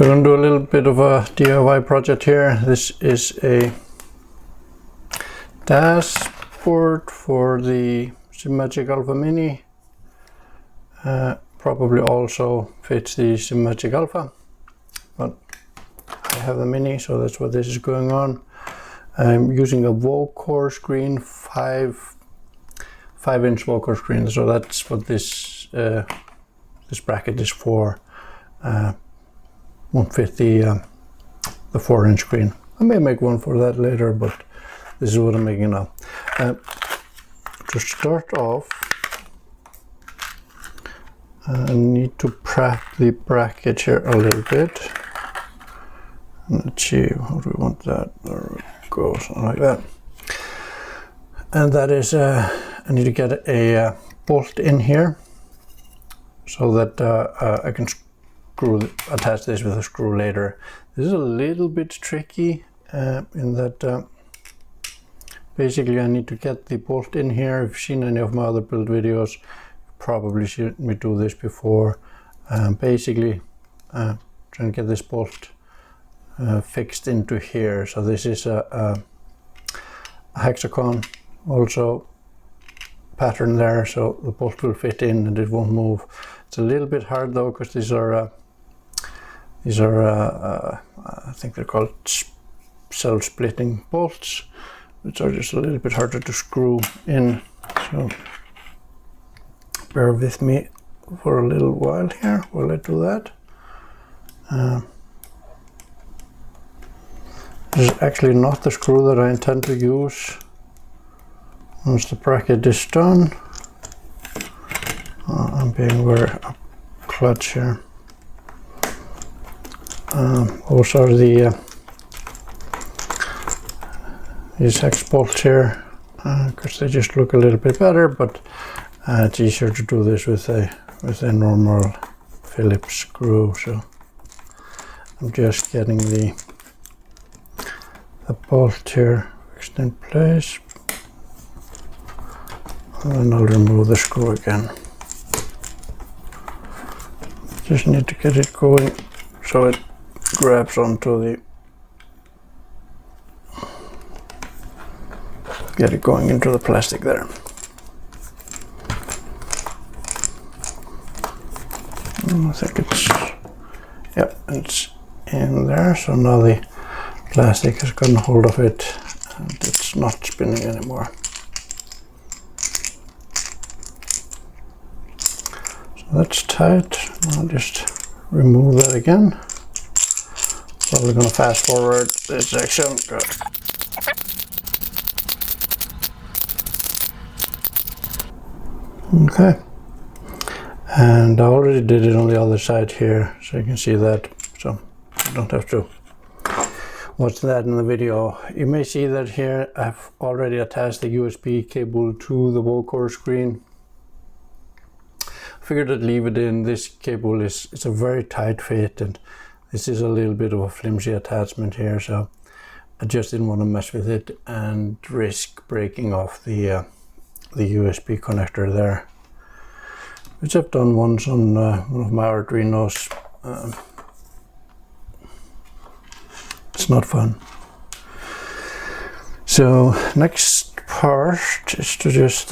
So I'm going to do a little bit of a DIY project here. This is a dashboard for the Simagic Alpha Mini. Probably also fits the Simagic Alpha, but I have the Mini, so that's what this is going on. I'm using a Vocore screen, 5-inch Vocore screen, so that's what this this bracket is for. Won't fit the 4-inch screen. I may make one for that later, but this is what I'm making now. To start off, I need to prep the bracket here a little bit. Let's see, how do we want that? There we go, something like that. And that is, I need to get a bolt in here so that I can attach this with a screw later. This is a little bit tricky in that basically I need to get the bolt in here. If you've seen any of my other build videos, you probably seen me do this before. Basically trying to get this bolt fixed into here. So this is a hexagon also pattern there, so the bolt will fit in and it won't move. It's a little bit hard though, because these are I think they're called self-splitting bolts, which are just a little bit harder to screw in. So bear with me for a little while here while I do that. This is actually not the screw that I intend to use once the bracket is done. I'm being very clutch here. Those are the these hex bolts here, because they just look a little bit better, but it's easier to do this with a normal Phillips screw. So I'm just getting the bolt here fixed in place, and then I'll remove the screw again. Just need to get it going so it grabs onto the, get it going into the plastic there. I think it's, yep, it's in there. So now the plastic has gotten hold of it and it's not spinning anymore. So that's tight. I'll just remove that again. Probably going to fast forward this section. Good. Okay. And I already did it on the other side here, so you can see that. So you don't have to watch that in the video. You may see that here I've already attached the USB cable to the Vocore screen. I figured I'd leave it in. This cable it's a very tight fit, and this is a little bit of a flimsy attachment here, so I just didn't want to mess with it and risk breaking off the USB connector there, which I've done once on one of my Arduinos. It's not fun. So next part is to just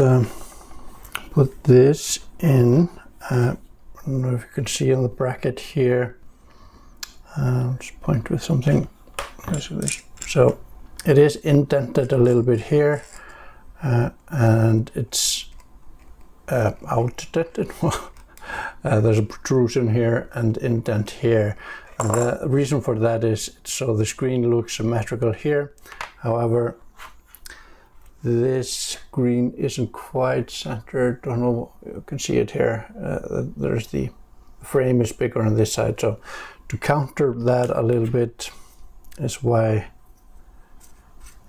put this in. I don't know if you can see on the bracket here. I'll just point with something. So it is indented a little bit here, and it's outdented. There's a protrusion here and indent here. And the reason for that is so the screen looks symmetrical here. However, this screen isn't quite centered. I don't know, you can see it here. There's the frame is bigger on this side, so to counter that a little bit is why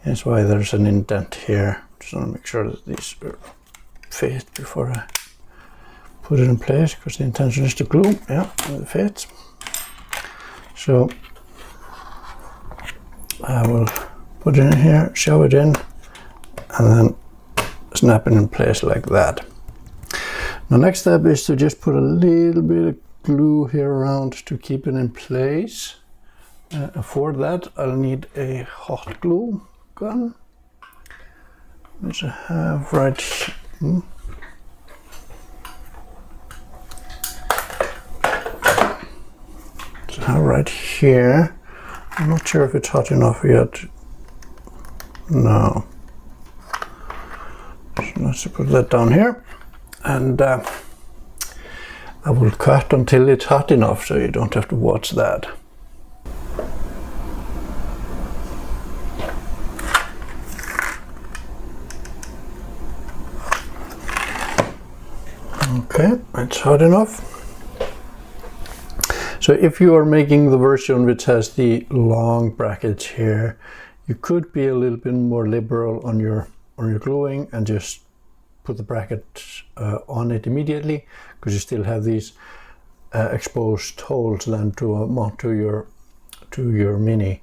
there's an indent here. Just want to make sure that these fit before I put it in place, because the intention is to glue. Yeah, it fits. So I will put it in here, shove it in, and then snap it in place like that. The next step is to just put a little bit of glue here around to keep it in place. For that I'll need a hot glue gun, which I have right here. So I have right here. I'm not sure if it's hot enough yet. No. So let's put that down here, and I will cut until it's hot enough so you don't have to watch that. Okay, it's hot enough. So if you are making the version which has the long brackets here, you could be a little bit more liberal on your gluing and just put the bracket on it immediately, because you still have these exposed holes then to mount to your Mini.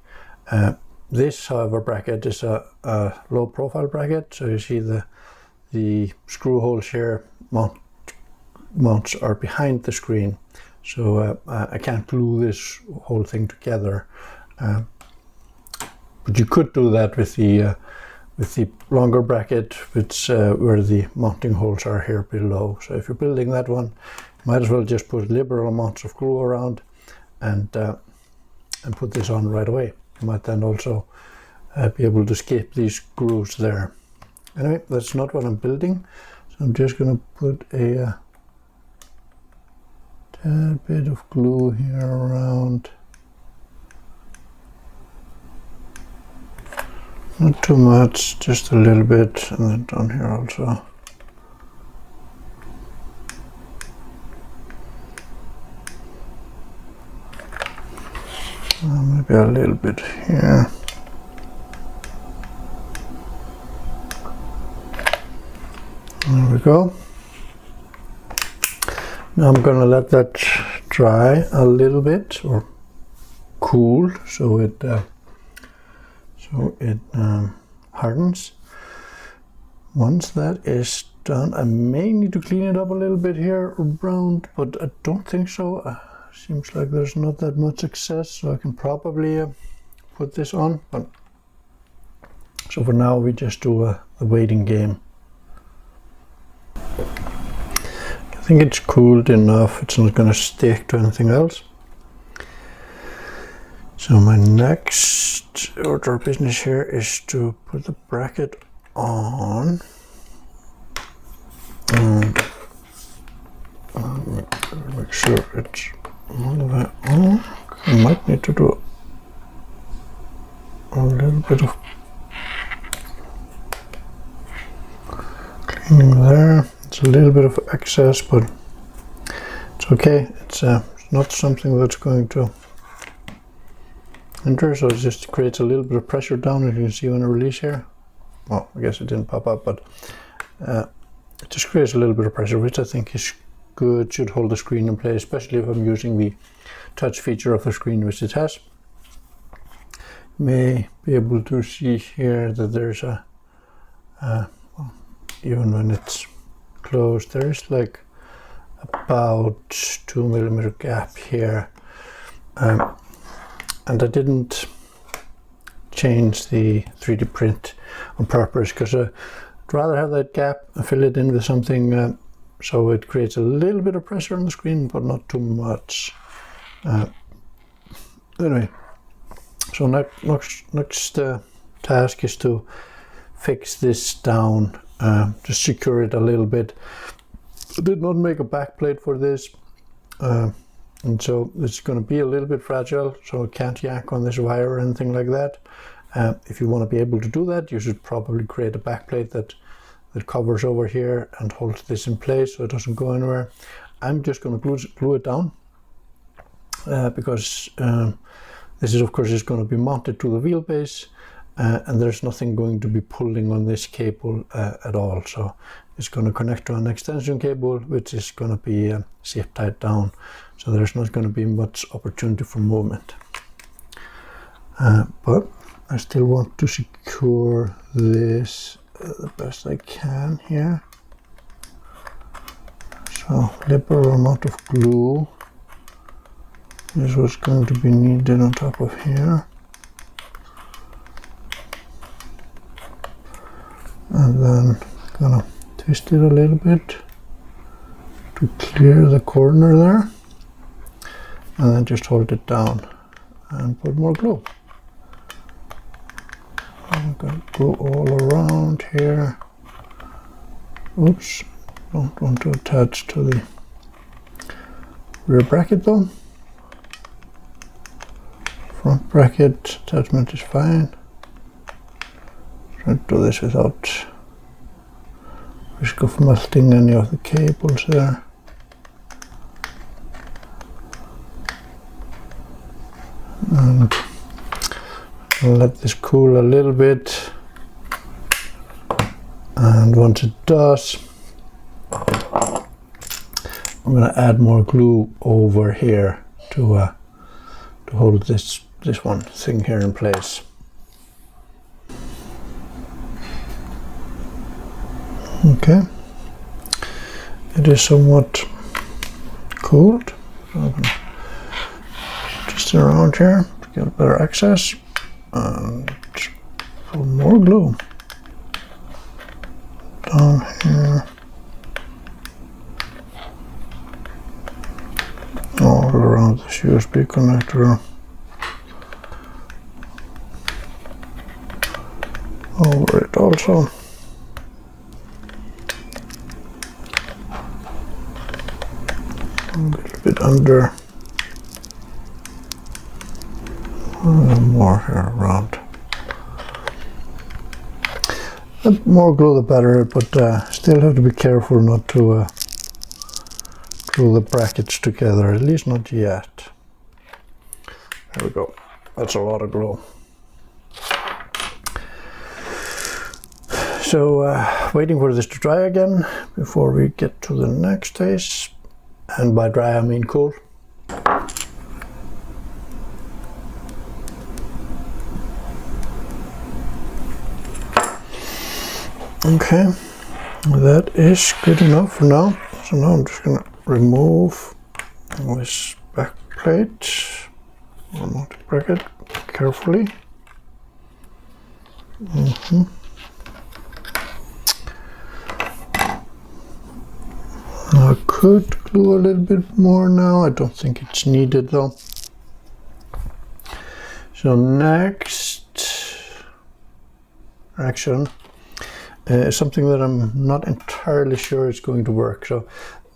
This, however, bracket is a low profile bracket, so you see the screw holes here mounts are behind the screen, so I can't glue this whole thing together. But you could do that with the longer bracket, which where the mounting holes are here below. So if you're building that one, you might as well just put liberal amounts of glue around and put this on right away. You might then also be able to skip these grooves there. Anyway, that's not what I'm building, so I'm just going to put a tad bit of glue here around. Not too much, just a little bit, and then down here also. Maybe a little bit here. There we go. Now I'm gonna let that dry a little bit, or cool, so it hardens. Once that is done, I may need to clean it up a little bit here around, but I don't think so. Seems like there's not that much excess, so I can probably put this on. But so for now, we just do the waiting game. I think it's cooled enough. It's not going to stick to anything else. So my next order of business here is to put the bracket on. And make sure it's all the way on. I might need to do a little bit of cleaning there. It's a little bit of excess, but it's okay. It's not something that's going to enter, so it just creates a little bit of pressure down, as you can see when I release here. Well, I guess it didn't pop up, but it just creates a little bit of pressure, which I think is good, should hold the screen in place, especially if I'm using the touch feature of the screen, which it has. You may be able to see here that there's well, even when it's closed, there's like about 2mm gap here. And I didn't change the 3D print on purpose, because I'd rather have that gap and fill it in with something so it creates a little bit of pressure on the screen, but not too much. Anyway, so next task is to fix this down, just secure it a little bit. I did not make a backplate for this. And so it's going to be a little bit fragile, so it can't yank on this wire or anything like that. If you want to be able to do that, you should probably create a backplate that covers over here and holds this in place so it doesn't go anywhere. I'm just going to glue it down because this is, of course, is going to be mounted to the wheelbase, and there's nothing going to be pulling on this cable at all. So it's going to connect to an extension cable, which is going to be zip tied down. So there's not going to be much opportunity for movement. But I still want to secure this the best I can here. So liberal amount of glue. This was going to be needed on top of here. And then gonna twist it a little bit to clear the corner there. And then just hold it down and put more glue. I'm gonna glue all around here. Oops, don't want to attach to the rear bracket though. Front bracket attachment is fine. Try to do this without risk of melting any of the cables there. And I'll let this cool a little bit. And once it does, I'm going to add more glue over here to hold this one thing here in place. Okay, it is somewhat cooled, so I'm going to twist it around here to get better access and put more glue down here, all around this USB connector, over it also. A little bit under, and more here around. The more glue the better, but still have to be careful not to glue the brackets together, at least not yet. There we go, that's a lot of glue. So waiting for this to dry again before we get to the next stage. And by dry I mean cool. Okay, that is good enough for now. So now I'm just going to remove this back plate, remove the bracket carefully. I could glue a little bit more now. I don't think it's needed though. So next action is something that I'm not entirely sure is going to work. So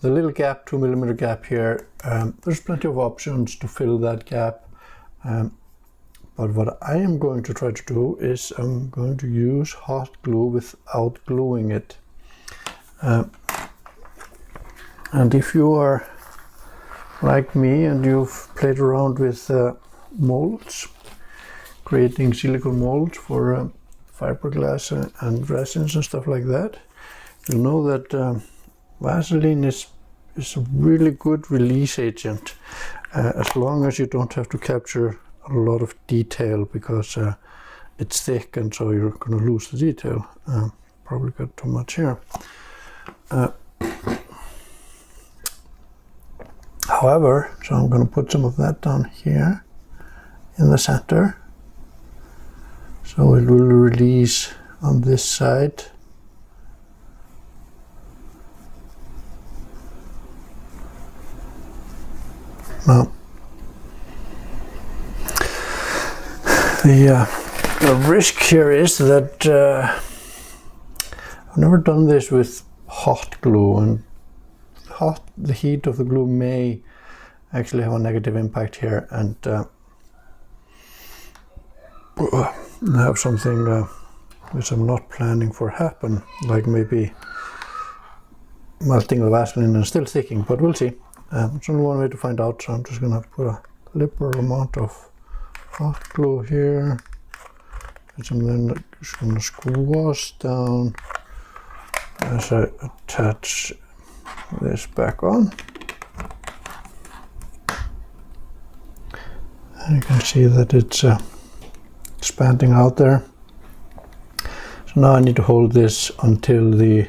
the little gap, 2mm gap here, there's plenty of options to fill that gap. But what I am going to try to do is I'm going to use hot glue without gluing it. And if you are like me and you've played around with molds, creating silicone molds for fiberglass and resins and stuff like that, you'll know that Vaseline is a really good release agent, as long as you don't have to capture a lot of detail, because it's thick and so you're going to lose the detail. Probably got too much here. However, so I'm going to put some of that down here in the center, so it will release on this side. Now, the risk here is that I've never done this with hot glue, and the heat of the glue may actually have a negative impact here and have something which I'm not planning for happen, like maybe melting the Vaseline and still sticking, but we'll see. There's only one way to find out, so I'm just going to put a liberal amount of hot glue here, and then just going to squash down as I attach this back on. And you can see that it's expanding out there. So now I need to hold this until the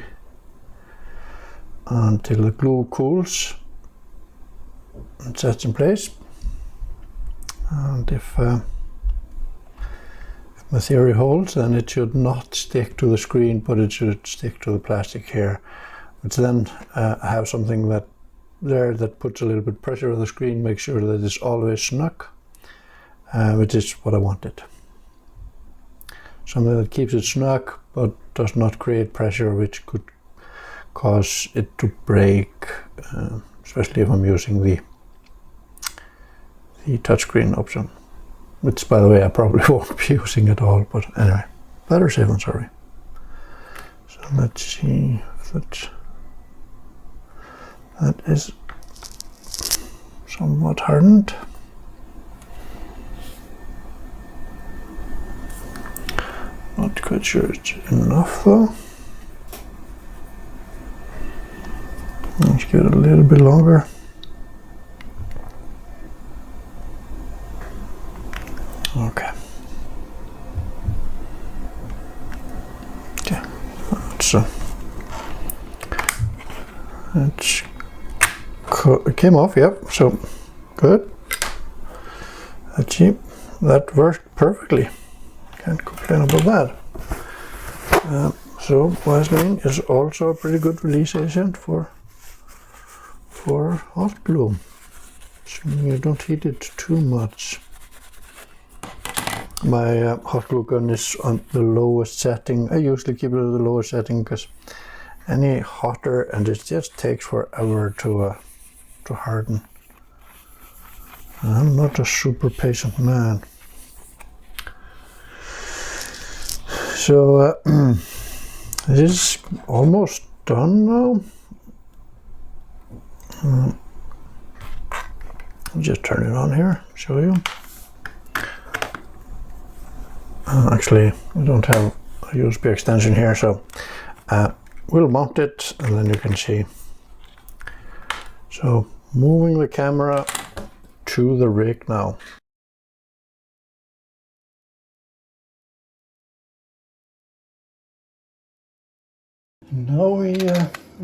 glue cools and sets in place. And if my theory holds, then it should not stick to the screen, but it should stick to the plastic here. But then I have something that puts a little bit of pressure on the screen, make sure that it's always snug, which is what I wanted. Something that keeps it snug but does not create pressure, which could cause it to break, especially if I'm using the touchscreen option, which, by the way, I probably won't be using at all, but anyway, better safe than sorry. So let's see if that is somewhat hardened. Not quite sure it's enough though. Let's get it a little bit longer. Okay. Okay. So it came off. Yep. So good. Let's see. That worked perfectly. Can't complain about that. So Vaseline is also a pretty good release agent for hot glue. So you don't heat it too much. My hot glue gun is on the lowest setting. I usually keep it at the lowest setting because any hotter and it just takes forever to harden. I'm not a super patient man. So it is almost done now. I'll just turn it on here, show you. Actually, we don't have a USB extension here, so we'll mount it and then you can see. So moving the camera to the rig now. Now we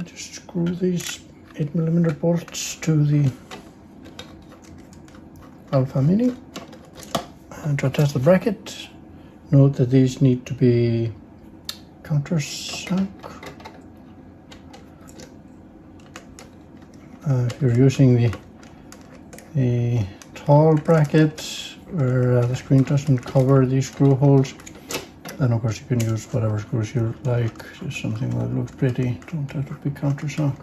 just screw these 8mm bolts to the Alpha Mini and to attach the bracket. Note that these need to be countersunk. If you're using the tall bracket where the screen doesn't cover these screw holes, then of course you can use whatever screws you like, just something that looks pretty, don't have to be countersunk.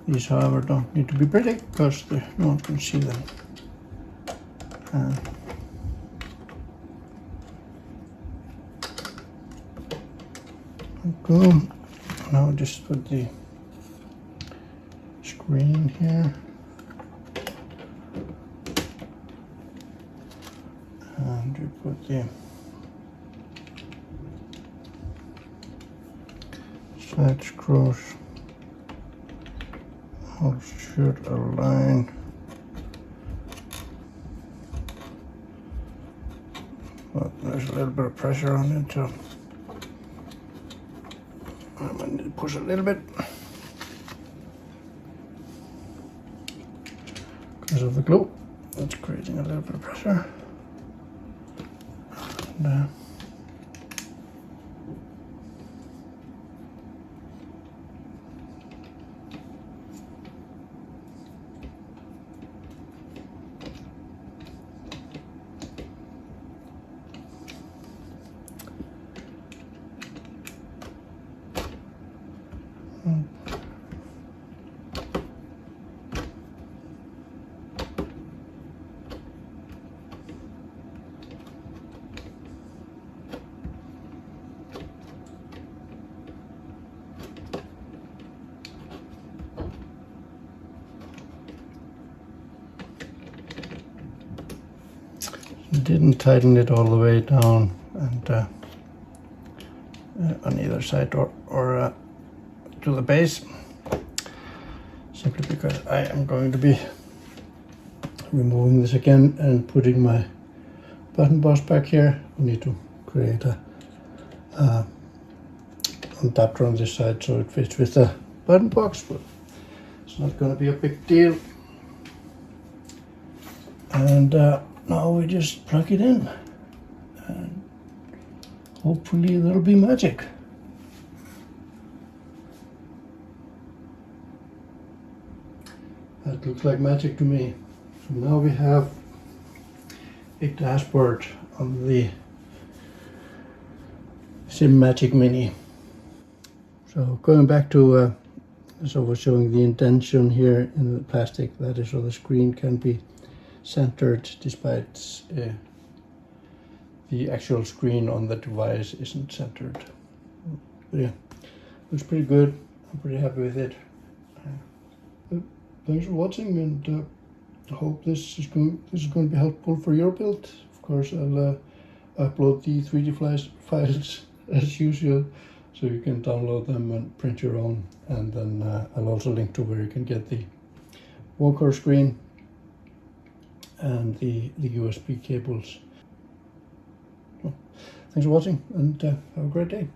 These, however, don't need to be pretty because no one can see them. Go. Now just put the screen here. And you put the side screws. All should align. But there's a little bit of pressure on it, so I'm going to push a little bit because of the glue. It's creating a little bit of pressure. And, didn't tighten it all the way down and on either side or to the base, simply because I am going to be removing this again and putting my button box back here. We need to create a adapter on this side so it fits with the button box, but it's not going to be a big deal. And now we just plug it in, and hopefully there'll be magic. That looks like magic to me. So now we have a dashboard on the Simagic Mini. So going back to, so we're showing the intention here in the plastic, that is so the screen can be centered despite the actual screen on the device isn't centered. But yeah, looks pretty good. I'm pretty happy with it. Thanks for watching, and I hope this is going to be helpful for your build. Of course, I'll upload the 3D files as usual, so you can download them and print your own. And then I'll also link to where you can get the Vocore screen and the USB cables. So, thanks for watching, and have a great day.